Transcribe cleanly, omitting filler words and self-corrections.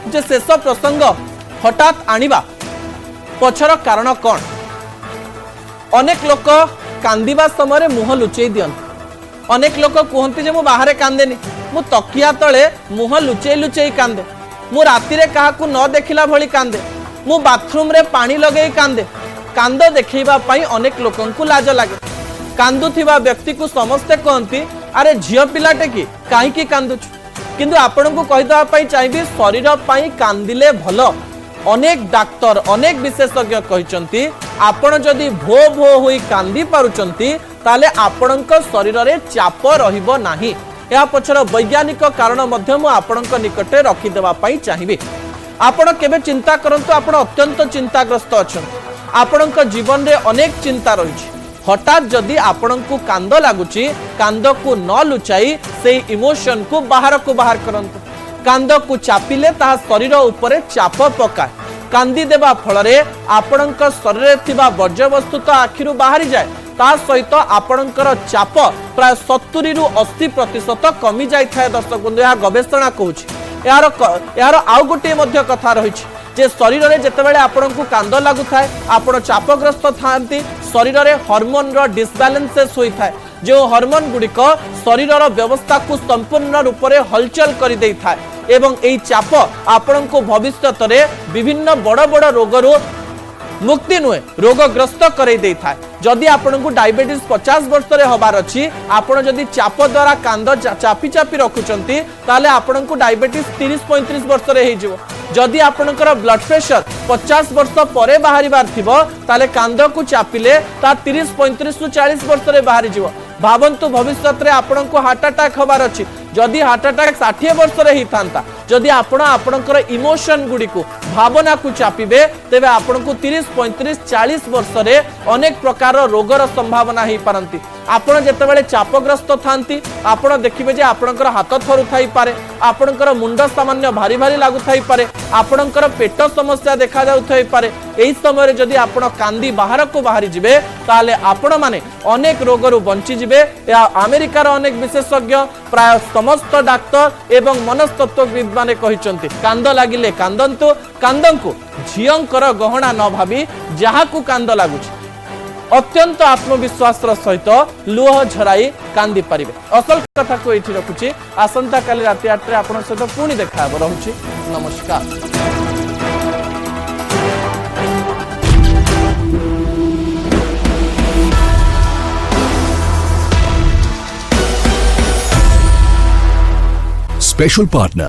जे शेष प्रसंग हठात आनिबा पछर कारण कौन अनेक लोक कांदिबा समय मुह लुचेई दियंती अनेक लोक कहते जे मु बाहर कांदेनी मु तकिया तले मुह लुचेई लुचेई कांदे मु राति रे काहाकू न देखिला भली कांदे मु बाथरूम रे पानी लगेई कांदे कांद देखैबा पई अनेक लोकंकु लाज लागे कांदुथिबा व्यक्ति को समस्ते कहती अरे झियो पिलाटे की काहे की कांदुछु किंतु आपनकु कहिदबा पई चाहिबी शरीर पई कांदिले भलो अनेक डाक्टर अनेक विशेषज्ञ कहिसंती आपण जदि भो भो होई कांदी पारुचंती ताले आपणक शरीर रे चाप रहिबो नाही या पछर वैज्ञानिक कारण मध्य मु आपणक निकटे रखि देबा पई चाहिबी आपण केबे चिंता करंतु आपण अत्यंत चिंताग्रस्त अछन आपणक जीवन रे अनेक चिंता रहिछि हठात जदि आपणकु कांद लागुची कांद को न लुचाई से इमोशन को बाहर करंतु कांद को चापिले ता शरीर उपरे चाप पकाए कांदी देबा फलरे आपणक शरीर थिबा वर्ज्य वस्तु तो आखिरु बाहरी जाए ता सहित आपणकर चाप प्राय 70 रु 80% कमी जाय थाए दर्शक बंधु या गवेषणा कहूछि यार आउ गोटे मध्य कथा रहिछि जे शरीर रे जेतेबेले आपणकु कांद लागु थाए आपण चापग्रस्त थांती शरीर रे हार्मोन रो डिसबैलेंसेस होई थाए जो हार्मोन गुड़िक शरीर व्यवस्था को संपूर्ण रूप से हलचल कर दे था एवं एई चाप आपण को भविष्यत रे विभिन्न बड़ बड़ रोगरू मुक्ति नुहे रोगग्रस्त कर दे था जदि आपण को डायबिटीज 50 वर्ष रे हबार अछि आपण जदि चाप द्वारा कांद चापी चापी रखुचंती ताले आपण को डायबिटीज 30-35 वर्ष रे हेजिवो जदि आपणकर ब्लड प्रेशर 50 वर्ष परे बाहरी बार थिबो ताले कांद को चापिले ता 30-35 रु 40 वर्ष रे बाहरी जिवो भावंतु भविष्यत रे आपन को हार्ट अटैक हबार अछि जदि हार्ट अटैक 60 वर्ष रे ही थांता जदि आपण आपणकर इमोशन गुडी को भावना को चापिबे तेबे आपण को 30-35-40 वर्ष रे अनेक प्रकार रोगर संभावना ही पारंती आपण जेतेबेले चापग्रस्त थांती आपण देखिबे जे आपणकर हाथ थरु थाई पारे आपणकर मुंड सामान्य भारी भारी लागु थाई पारे आपणकर पेट समस्या देखा जाउ थाई पारे एई समय रे जदि आपण कांदी बाहर को बाहरी जिबे ताले आपण माने अनेक रोगरु बंची जिबे या अमेरिकार अनेक विशेषज्ञ प्राय समस्त डाक्टर एवं मनस्तत्वविद माने कहिसंती कांद लागिले कांदंतु कांदंकु झियंकर गहना न भाबी जहाकु कांद लागुछि अत्यंत आत्मविश्वास सहित लुह झराई कांदी पारिबे असल कथा को एठी रखुछि आसंता काली राति 8 रे आपण सहित पुणी देखा रहउछि नमस्कार। Special partner